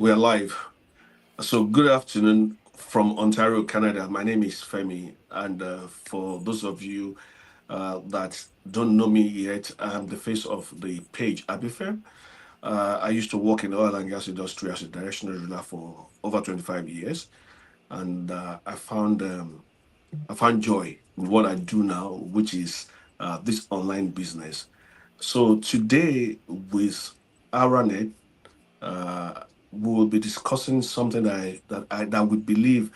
We're live. So, good afternoon from Ontario, Canada. My name is Femi. And for those of you that don't know me yet, I'm the face of the page Abifair. I used to work in the oil and gas industry as a directional driller for over 25 years. And I found joy in what I do now, which is this online business. So, today with Aranet, we will be discussing something that we believe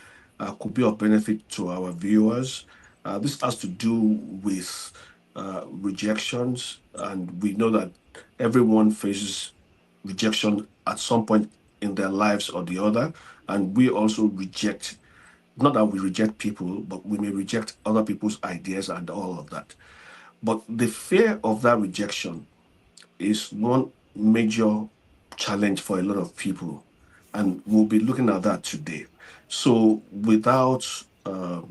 could be of benefit to our viewers. This has to do with rejections, and we know that everyone faces rejection at some point in their lives or the other, and we also reject. Not that we reject people, but we may reject other people's ideas and all of that. But the fear of that rejection is one major challenge for a lot of people, and we'll be looking at that today. So, without further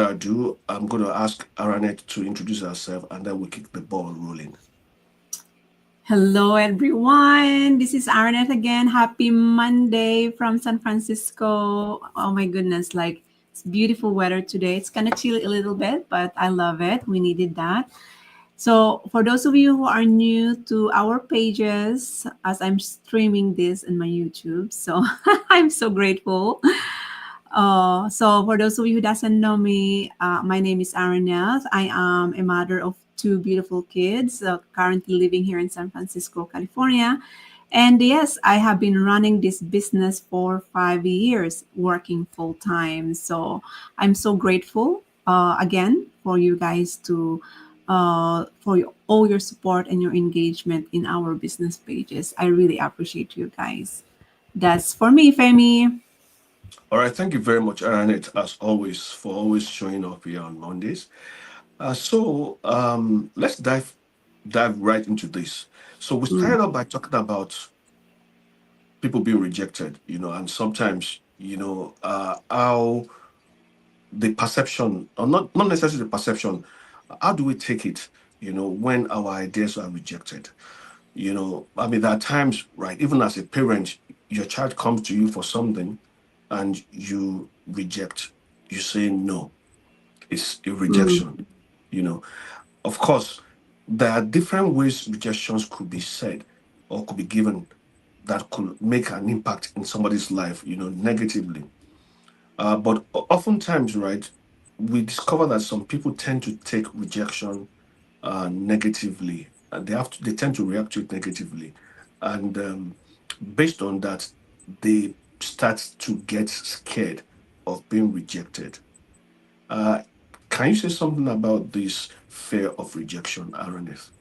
ado, I'm going to ask Aranet to introduce herself, and then we'll kick the ball rolling. Hello, everyone. This is Arnett again. Happy Monday from San Francisco. Oh my goodness, like it's beautiful weather today. It's kind of chilly a little bit, but I love it. We needed that. So, for those of you who are new to our pages, as I'm streaming this in my YouTube, so I'm so grateful. So for those of you who doesn't know me, my name is Aranel. I am a mother of two beautiful kids, currently living here in San Francisco, California. And yes, I have been running this business for 5 years, working full time. So I'm so grateful again for you guys to for all your support and your engagement in our business pages. I really appreciate you guys. That's for me, Femi. All right, thank you very much, Aranet, as always, for always showing up here on Mondays. Let's dive right into this. So we Mm, started off by talking about people being rejected, and sometimes, how the perception, or not necessarily the perception, how do we take it, when our ideas are rejected? I mean, there are times, right, even as a parent, your child comes to you for something and you reject. You say no. It's a mm. rejection. You know, of course, there are different ways rejections could be said or could be given that could make an impact in somebody's life, negatively. But oftentimes, right, we discover that some people tend to take rejection negatively, and they tend to react to it negatively, and based on that, they start to get scared of being rejected. Uh, can you say something about this fear of rejection, Aronis?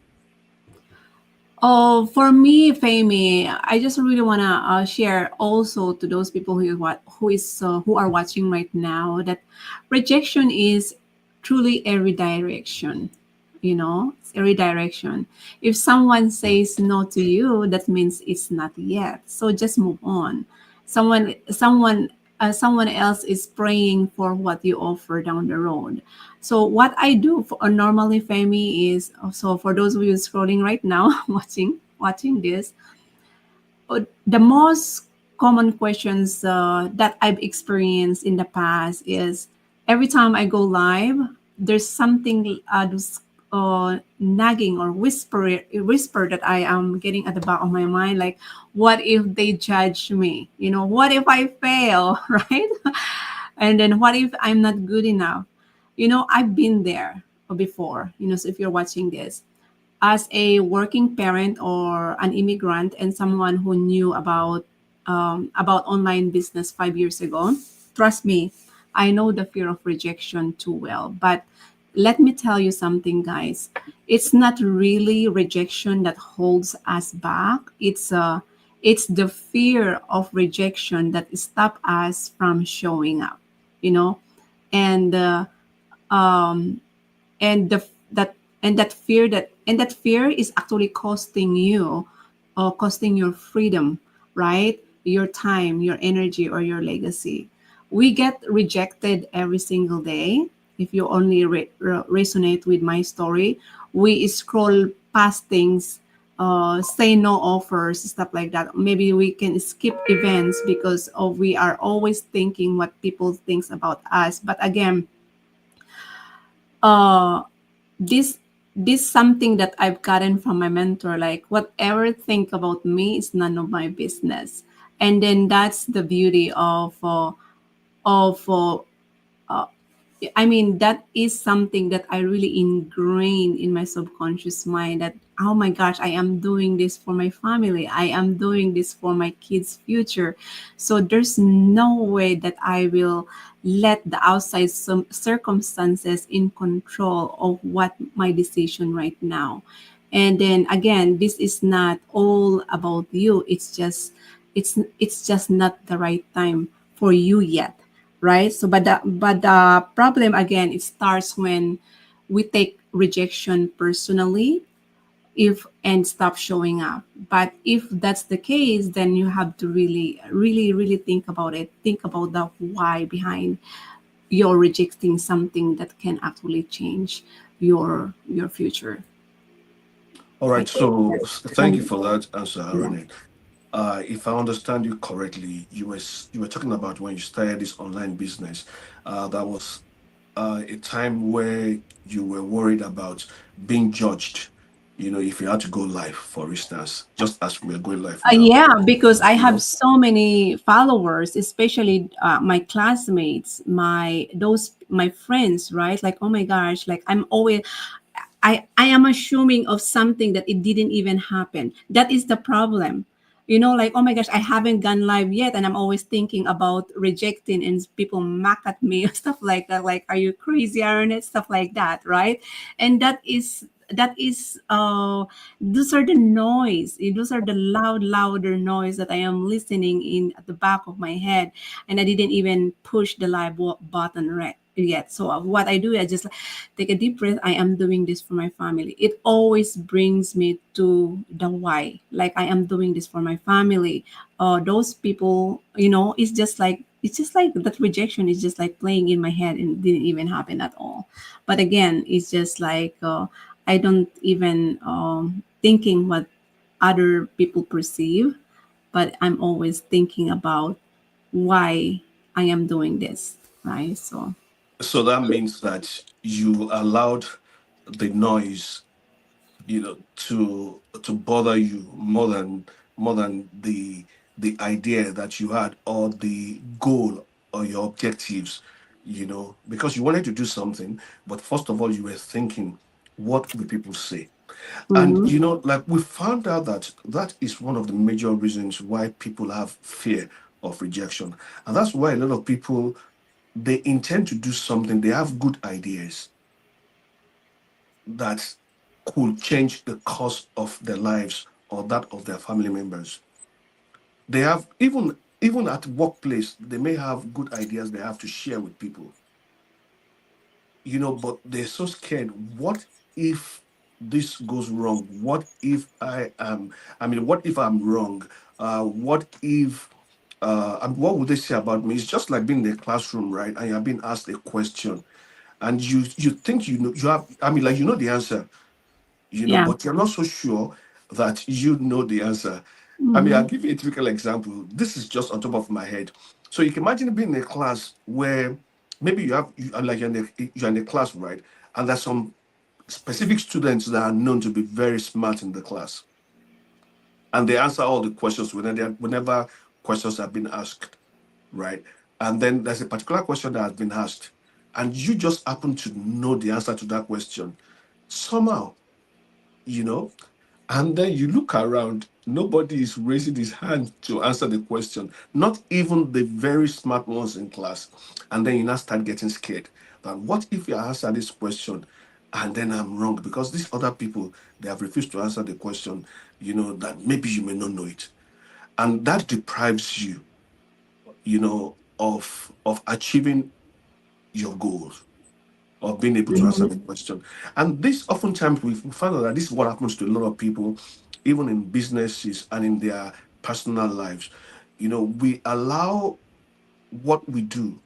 Oh, for me, Femi, I just really wanna share also to those people who are watching right now that rejection is truly a redirection. You know, it's a redirection. If someone says no to you, that means it's not yet. So just move on. Someone else is praying for what you offer down the road. So what I do normally, Femi, is so for those of you scrolling right now, watching this, the most common questions that I've experienced in the past is every time I go live, there's something nagging or whisper that I am getting at the back of my mind, like, what if they judge me? You know, what if I fail, right? And then what if I'm not good enough? You know, I've been there before. You know, so if you're watching this, as a working parent or an immigrant and someone who knew about online business 5 years ago, trust me, I know the fear of rejection too well. But let me tell you something, guys. It's not really rejection that holds us back. It's the fear of rejection that stop us from showing up. You know, and um, and the that and that fear is actually costing you or costing your freedom, right? Your time, your energy, or your legacy. We get rejected every single day. If you only resonate with my story, we scroll past things say no offers, stuff like that. Maybe we can skip events because of we are always thinking what people thinks about us. But again, uh, this this something that I've gotten from my mentor. Like whatever think about me is none of my business. And then that's the beauty of uh, I mean, that is something that I really ingrained in my subconscious mind that, oh my gosh, I am doing this for my family. I am doing this for my kids' future. So there's no way that I will let the outside some circumstances in control of what my decision right now. And then again, this is not all about you. It's just not the right time for you yet, right? So but the problem again, it starts when we take rejection personally, if and stop showing up. But if that's the case, then you have to really think about it. Think about the why behind your rejecting something that can actually change your future. All I right. think So that's thank you only. for that answer, Yeah. Aaron. If I understand you correctly, you were talking about when you started this online business. That was a time where you were worried about being judged. If you had to go live, for instance, just as we're going live now. Yeah, because I You have know. so many followers, especially my classmates, my friends, right? Like, oh my gosh, like I am assuming of something that it didn't even happen. That is the problem. Like, oh my gosh, I haven't gone live yet, and I'm always thinking about rejecting and people mock at me stuff like that. Like, are you crazy, Arnett? Stuff like that, right? And that is those are the noise. Those are the louder noise that I am listening in at the back of my head, and I didn't even push the button right yet. So what I do, I just take a deep breath. I am doing this for my family. It always brings me to the why. Like I am doing this for my family. Those people, it's just like that rejection is just like playing in my head and didn't even happen at all. But again, it's just like I don't even thinking what other people perceive, but I'm always thinking about why I am doing this, right? So So that means that you allowed the noise, to bother you more than the idea that you had, or the goal or your objectives, because you wanted to do something, but first of all you were thinking, what will people say? And mhm. like, we found out that that is one of the major reasons why people have fear of rejection. And that's why a lot of people, they intend to do something, they have good ideas that could change the course of their lives or that of their family members. They have, even at workplace, they may have good ideas they have to share with people, but they're so scared. What if this goes wrong? What if I'm wrong? What if what would they say about me? It's just like being in the classroom, right? And you're being asked a question, and you think you know the answer, Yeah. but you're not so sure that you know the answer. I'll Mhm. give you a typical example. This is just on top of my head. So you can imagine being in a class where maybe you're in a class, right? And there's some specific students that are known to be very smart in the class, and they answer all the questions whenever questions have been asked, right? And then there's a particular question that has been asked, and you just happen to know the answer to that question somehow, you know and then you look around, nobody is raising his hand to answer the question, not even the very smart ones in class. And then you now start getting scared that, what if you answer this question and then I'm wrong, because these other people, they have refused to answer the question, that maybe you may not know it. And that deprives you, of achieving your goals, of being able to answer the Mhm. question. And this, oftentimes, we find out that this is what happens to a lot of people, even in businesses and in their personal lives. We allow what we do,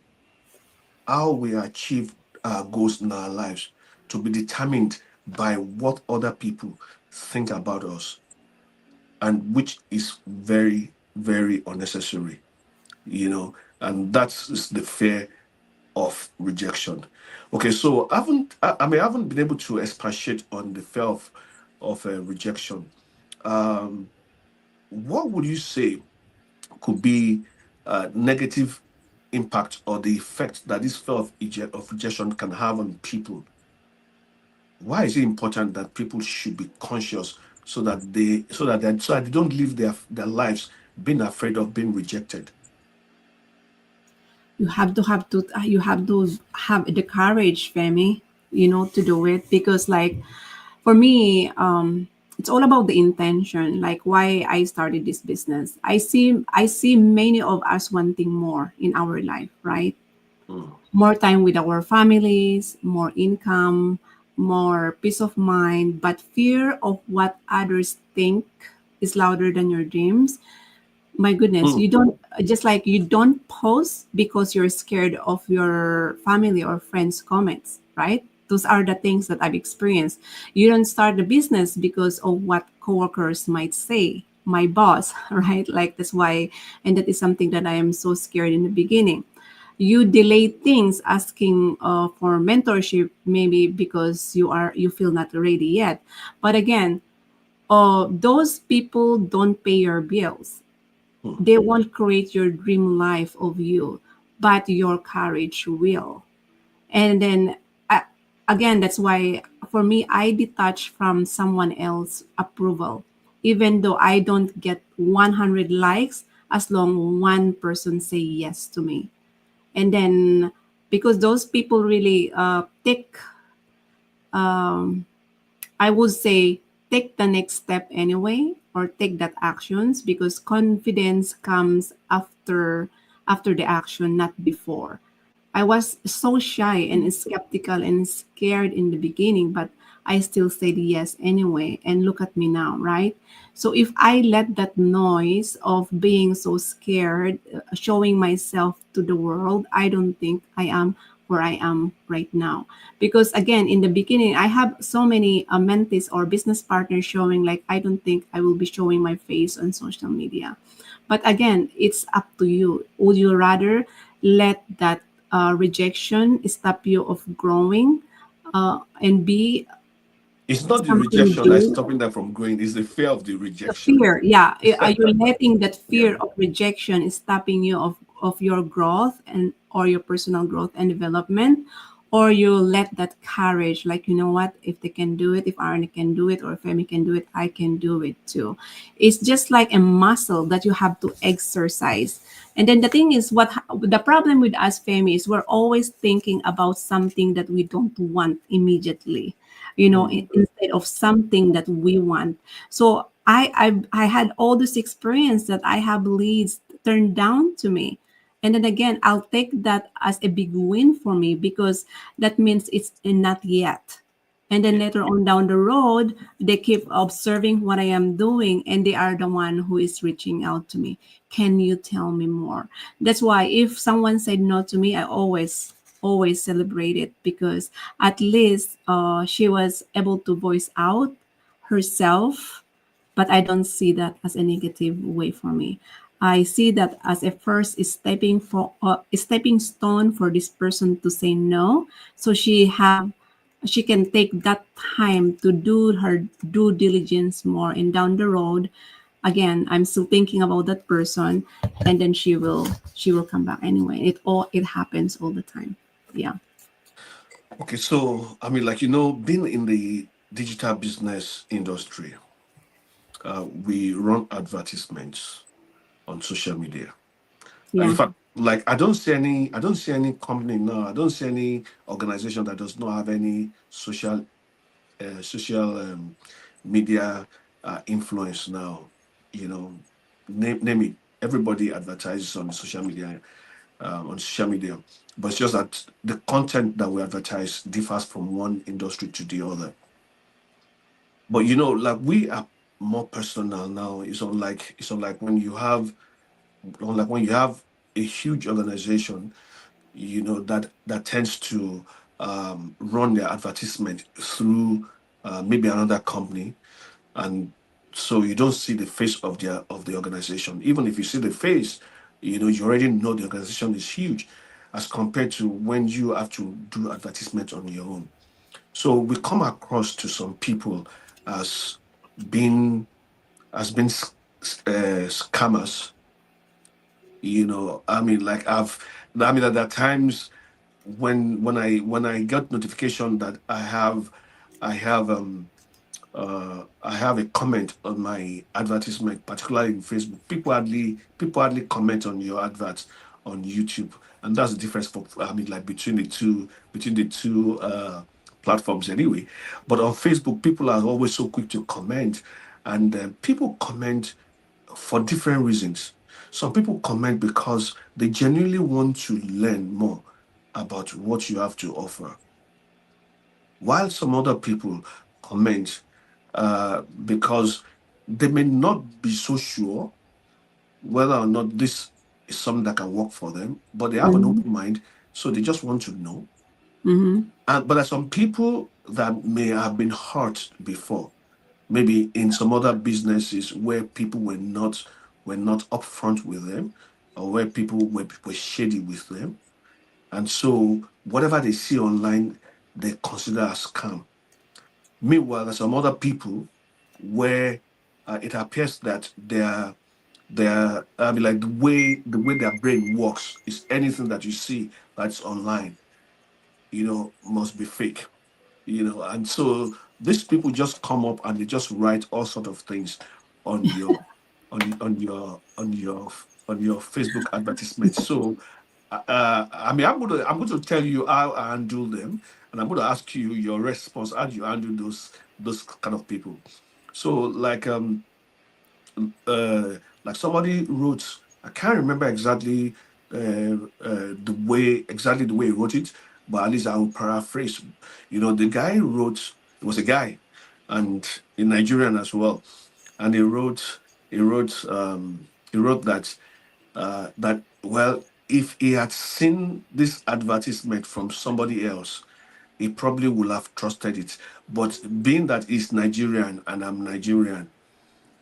how we achieve our goals in our lives, to be determined by what other people think about us. and which is very, very unnecessary, you know, and that's the fear of rejection. Okay, so I haven't been able to expatiate on the fear of rejection. Um, what would you say could be negative impact or the effect that this fear of rejection can have on people? Why is it important that people should be conscious so that they don't live their lives being afraid of being rejected? You have to have the courage, Femi, to do it, because like for me, it's all about the intention, like why I started this business. I see many of us wanting more in our life, right? Mm, More time with our families, more income, more peace of mind, but fear of what others think is louder than your dreams. My goodness, mm, you don't, just like you don't post because you're scared of your family or friends comments, right? Those are the things that I've experienced. You don't start the business because of what coworkers might say, my boss, right? Like that's why, and that is something that I am so scared in the beginning. You delay things, asking for mentorship, maybe because you feel not ready yet. But again, those people don't pay your bills. mm. They won't create your dream life of you, but your courage will. And then uh, again, that's why for me, I detach from someone else's approval. Even though I don't get 100 likes, as long one person say yes to me. And then because those people really take I would say take the next step anyway, or take that actions, because confidence comes after the action, not before. I was so shy and skeptical and scared in the beginning, but I still said yes anyway. And look at me now, right? So if I let that noise of being so scared, showing myself to the world, I don't think I am where I am right now. Because again, in the beginning, I have so many mentees or business partners showing like, I don't think I will be showing my face on social media. But again, it's up to you. Would you rather let that rejection stop you of growing and be It's not the something rejection that's big? stopping them from growing, it's the fear of the The rejection. fear, yeah. Are you letting that Yeah. fear of rejection is stopping you of your growth and or your personal growth and development? Or you let that courage, like, you know what, if they can do it, if Arnie can do it, or if Amy can do it, I can do it too. It's just like a muscle that you have to exercise. And then the thing is, the problem with us, Femi, is we're always thinking about something that we don't want immediately, Mm. instead of something that we want. So I had all this experience that I have leads turned down to me. And then again, I'll take that as a big win for me, because that means it's not yet. And then Yeah. later on down the road, they keep observing what I am doing, and they are the one who is reaching out to me. Can you tell me more? That's why if someone said no to me, I always celebrate it, because at least she was able to voice out herself. But I don't see that as a negative way for me. I see that as a first stepping stone for this person to say no. So she can take that time to do her due diligence more, and down the road, again, I'm still thinking about that person, and then she will come back anyway. It happens all the time. Yeah. Okay, so I mean, like, being in the digital business industry, we run advertisements on social media. In Yeah. fact, like, I don't see any company now, I don't see any organization that does not have any social media influence now. You know, name it. Everybody advertises on social media, but it's just that the content that we advertise differs from one industry to the other. But like, we are more personal now. It's unlike when you have a huge organization, that tends to run their advertisement through maybe another company, and so you don't see the face of the organization. Even if you see the face, you already know the organization is huge, as compared to when you have to do advertisement on your own. So we come across to some people as being scammers. I mean, like I mean, there are times when I get notification that I have I have a comment on my advertisement, particularly in Facebook. People hardly comment on your adverts on YouTube, and that's the difference for I mean, like between the two platforms anyway. But on Facebook, people are always so quick to comment, and people comment for different reasons. Some people comment because they genuinely want to learn more about what you have to offer, while some other people comment because they may not be so sure whether or not this is something that can work for them, but they have an Mm-hmm. open mind, so they just want to know. Mm-hmm. And but there's some people that may have been hurt before, maybe in some other businesses where people were not upfront with them, or where people were shady with them, and so whatever they see online, they consider as scam. Meanwhile, there's some other people where it appears that their I mean, like the way their brain works is anything that you see that's online, must be fake. And so these people just come up and they just write all sort of things on your on your Facebook advertisement. So I mean, I'm going to tell you how I handle them, and I'm going to ask you your response. How do you handle those kind of people? So like somebody wrote, I can't remember exactly the way he wrote it, but at least I will paraphrase. The guy wrote, it was a guy, and a Nigerian as well, and he wrote that, well, if he had seen this advertisement from somebody else, he probably would have trusted it. But being that he's Nigerian and I'm Nigerian,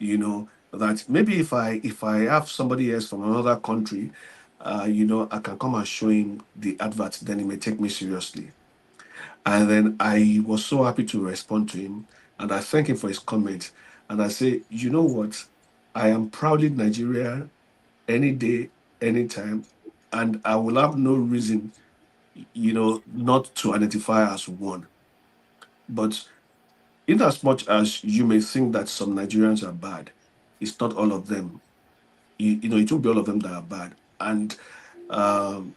that maybe if I have somebody else from another country, I can come and show him the advert, then he may take me seriously. And then I was so happy to respond to him, and I thank him for his comment. And I say, you know what? I am proudly Nigerian any day, anytime, and I will have no reason, not to identify as one. But in as much as you may think that some Nigerians are bad, it's not all of them. It won't be all of them that are bad. And um,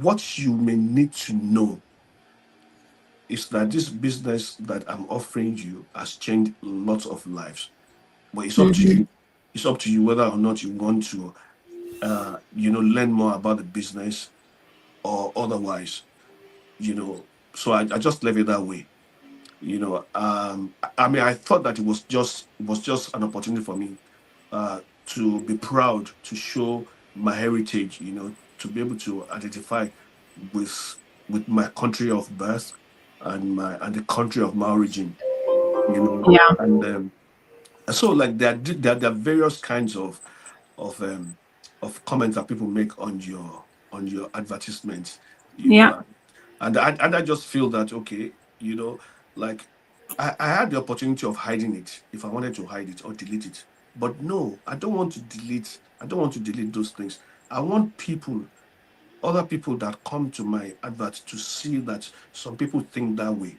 what you may need to know is that this business that I'm offering you has changed lots of lives. But it's up to Mm-hmm. you. It's up to you whether or not you want to, learn more about the business or otherwise. So I just left it that way. I mean, I thought that it was just an opportunity for me to be proud to show my heritage, to be able to identify with with my country of birth and the country of my origin, Yeah. and so like there are various kinds of of comments that people make on your advertisements, you Yeah. know, and I just feel that, okay, like I had the opportunity of hiding it if I wanted to hide it or delete it. But no, I don't want to delete those things. I want other people that come to my advert to see that some people think that way.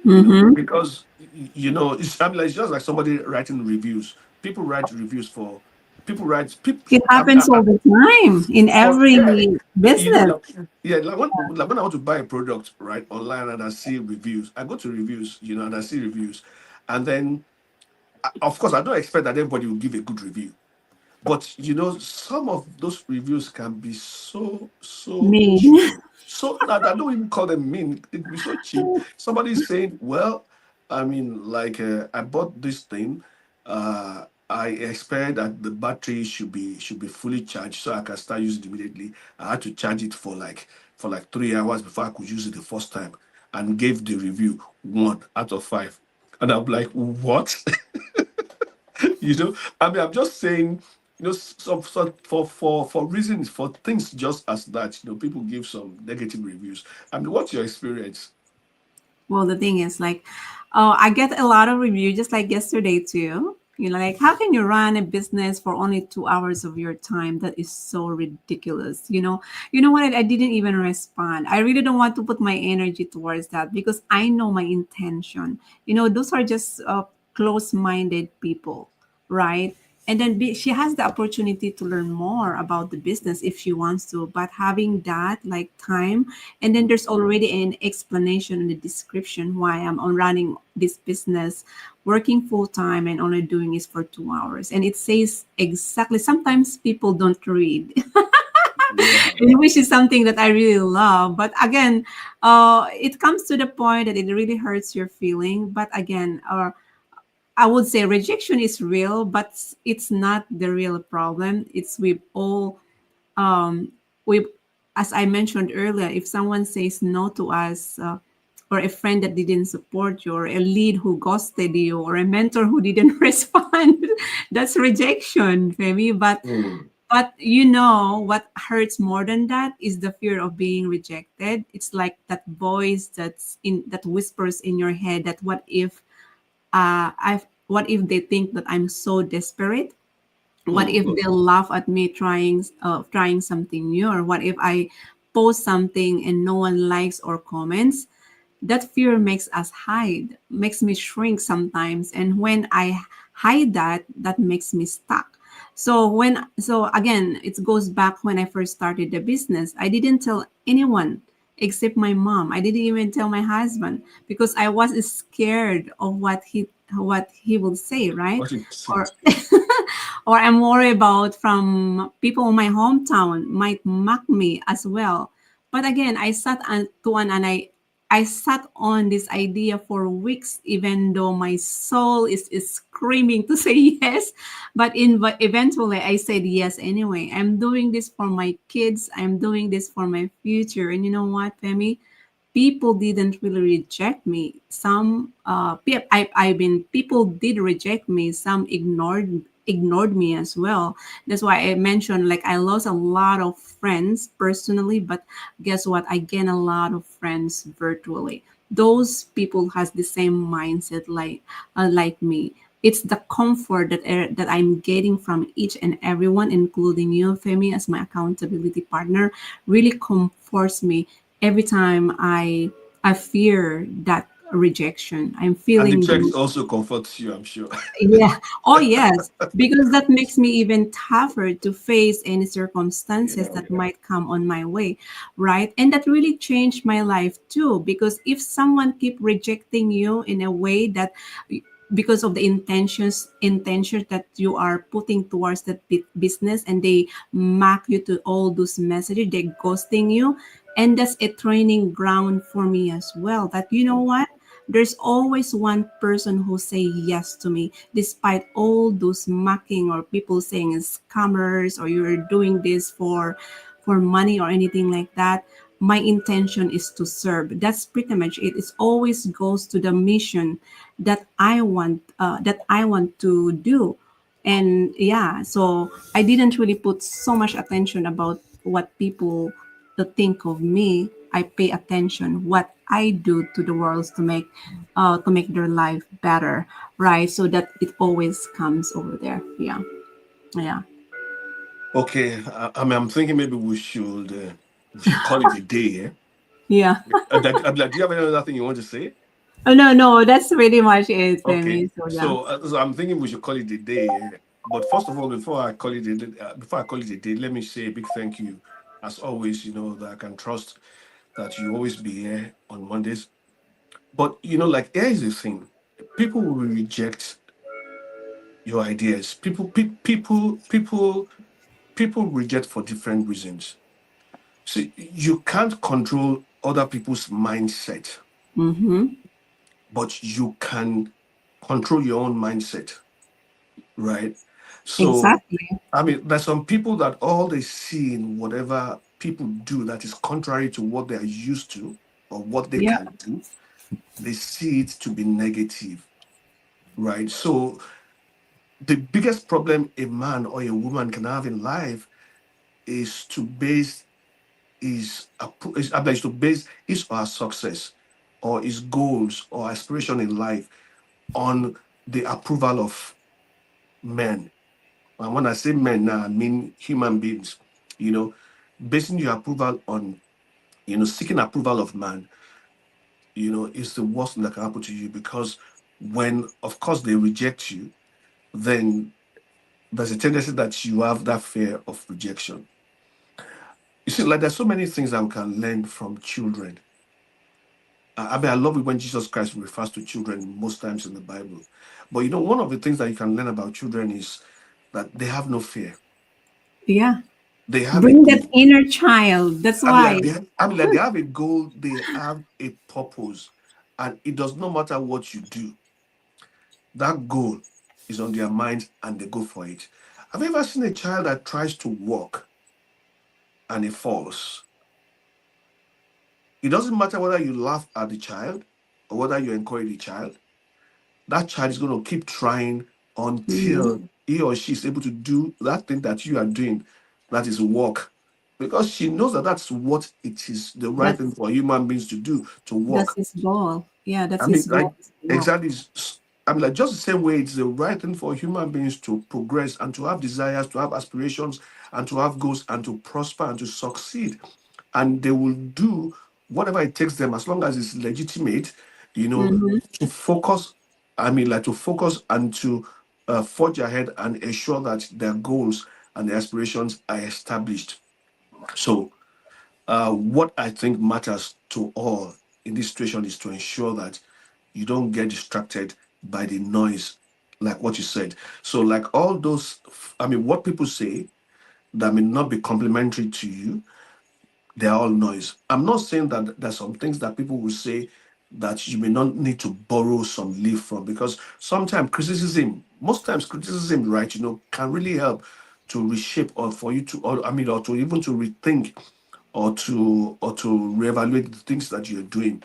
Mm-hmm. Because it's just like somebody writing reviews. People write reviews for people write people. It happens all the time in Yeah, every business. like, yeah, like when I want to buy a product right online and I see reviews, I go to reviews, and I see reviews, and then of course I don't expect that everybody will give a good review, but some of those reviews can be so cheap. Me. So now I don't even call them mean. It can be so cheap. Somebody's saying, "Well, I mean, like I bought this thing. I expect that the battery should be fully charged so I can start using it immediately. I had to charge it for like 3 hours before I could use it the first time, and gave the review 1 out of 5. And I'm like, what? You know, I mean, I'm just saying, for reasons, for things just as that, people give some negative reviews. I mean, what's your experience? Well, the thing is, like, I get a lot of review, just like yesterday too. You know, like, how can you run a business for only 2 hours of your time? That is so ridiculous. You know what? I didn't even respond. I really don't want to put my energy towards that because I know my intention. Those are just close-minded people, right? And then she has the opportunity to learn more about the business if she wants to. But having that like time, and then there's already an explanation in the description why I'm on running this business, working full time and only doing this for 2 hours. And it says exactly, sometimes people don't read, Yeah. which is something that I really love. But again, it comes to the point that it really hurts your feeling. But again, I would say rejection is real, but it's not the real problem. It's um, we, as I mentioned earlier, if someone says no to us, or a friend that didn't support you, or a lead who ghosted you, or a mentor who didn't respond, that's rejection, Femi. But Mm. what hurts more than that is the fear of being rejected. It's like that voice that whispers in your head that what if they think that I'm so desperate? What if Mm. they laugh at me trying something new? Or what if I post something and no one likes or comments? That fear makes me shrink sometimes. And when I hide that, that makes me stuck. So again, it goes back when I first started the business. I didn't tell anyone except my mom. I didn't even tell my husband because I was scared of what he will say, right? What it Or says. or I'm worried about from people in my hometown might mock me as well. But again, I sat on this idea for weeks, even though my soul is screaming to say yes. But eventually, I said yes anyway. I'm doing this for my kids. I'm doing this for my future. And you know what, Femi? People didn't really reject me. People did reject me. Some ignored me as well. That's why I mentioned, like, I lost a lot of friends personally, but guess what? I gain a lot of friends virtually. Those people has the same mindset like me. It's the comfort that I'm getting from each and everyone, including you, Femi, as my accountability partner, really comforts me every time I fear that rejection. I'm And the feeling text the also comforts you, I'm sure. yeah. Oh, yes. Because that makes me even tougher to face any circumstances Yeah. that might come on my way, right? And that really changed my life too. Because if someone keep rejecting you in a way that, because of the intentions that you are putting towards that business, and they mark you to all those messages, they're ghosting you, and that's a training ground for me as well. That, you know what? There's always one person who say yes to me despite all those mocking or people saying scammers or you're doing this for money or anything like that. My intention is to serve. That's pretty much it. It always goes to the mission that I want to do. And yeah, so I didn't really put so much attention about what people think of me. I pay attention what I do to the world to make their life better, right? So that it always comes over there. Yeah, yeah, Okay. I mean, I'm thinking maybe we should call it a day. Yeah. yeah. Do you have any other thing you want to say? Oh, no, no, that's pretty much it, Okay. Femi. So yeah. So I'm thinking we should call it a day. Yeah. But first of all, before I call it a day, let me say a big thank you, as always. That I can trust that you always be here on Mondays. But like here is the thing: people will reject your ideas. People reject for different reasons. See, you can't control other people's mindset, Mm-hmm. but you can control your own mindset, right? So, Exactly. I mean, there's some people that all they see in whatever people do that is contrary to what they are used to or what they Yeah. can do, they see it to be negative, right? So the biggest problem a man or a woman can have in life is to base is to base his or her success or his goals or aspiration in life on the approval of men. And when I say men now, I mean human beings. You know, basing your approval on, seeking approval of man, is the worst thing that can happen to you, because when, of course, they reject you, then there's a tendency that you have that fear of rejection. You see, like there's so many things that we can learn from children. I mean, I love it when Jesus Christ refers to children most times in the Bible. But one of the things that you can learn about children is that they have no fear. Yeah. They have a Bring that goal. inner child. That's I mean, why. like they have a goal. They have a purpose, and it does not matter what you do. That goal is on their mind, and they go for it. Have you ever seen a child that tries to walk and it falls? It doesn't matter whether you laugh at the child or whether you encourage the child. That child is going to keep trying Mhm. until he or she is able to do that thing that you are doing, that is walk, because she knows that that's what it is, the right thing That's for human beings to do, to that's walk. his goal. Yeah, that's I mean, his like, goal. Is to walk. exactly. I mean, like, just the same way it's the right thing for human beings to progress and to have desires, to have aspirations, and to have goals, and to prosper and to succeed. And they will do whatever it takes them, as long as it's legitimate, Hmm. to focus. I mean, like, to focus and to forge ahead and ensure that their goals and their aspirations are established. So, what I think matters to all in this situation is to ensure that you don't get distracted by the noise, like what you said. So, like all those, I mean, what people say that may not be complimentary to you, they're all noise. I'm not saying that there's some things that people will say that you may not need to borrow some leaf from, because sometimes criticism, most times criticism, right, can really help to reshape, or for you to, or I mean, or to even to rethink, or to reevaluate the things that you're doing,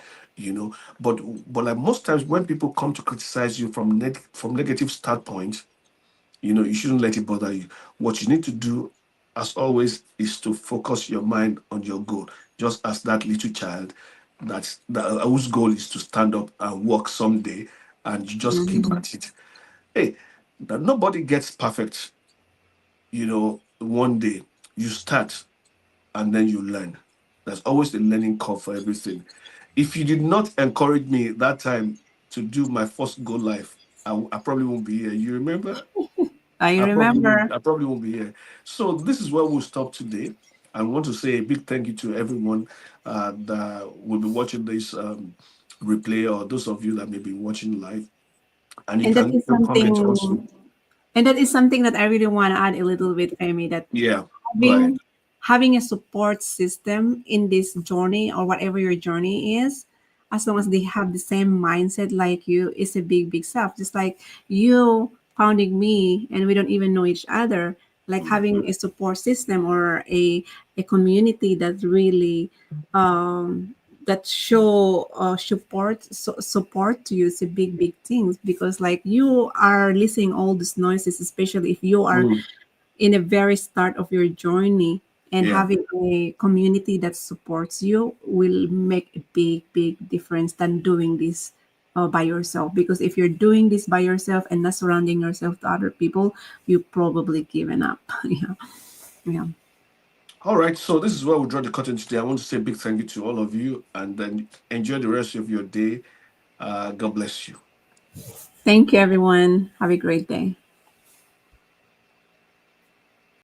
but like most times when people come to criticize you from negative start point, you shouldn't let it bother you. What you need to do, as always, is to focus your mind on your goal, just as that little child whose goal is to stand up and walk someday, and you just keep Hmm. at it. Hey, that nobody gets perfect. One day you start and then you learn. There's always a learning curve for everything. If you did not encourage me that time to do my first goal life, I probably won't be here. You remember? I I probably won't. remember. I probably won't be here. So this is where we'll stop today. I want to say a big thank you to everyone that will be watching this replay, or those of you that may be watching live. And you And that can leave is a comment also. something And that is something that I really want to add a little bit, Femi, that Yeah, go ahead. having having a support system in this journey or whatever your journey is, as long as they have the same mindset like you, is a big, big stuff. Just like you founding me and we don't even know each other, like Mm. having a support system or a community that really that show support to you is a big big thing, because like you are listening all these noises, especially if you are Mm. in a very start of your journey, and Yeah. having a community that supports you will make a big big difference than doing this by yourself. Because if you're doing this by yourself and not surrounding yourself to other people, you probably given up. Yeah. Yeah. All right. So this is where we draw the curtain today. I want to say a big thank you to all of you, and then enjoy the rest of your day. God bless you. Thank you, everyone. Have a great day.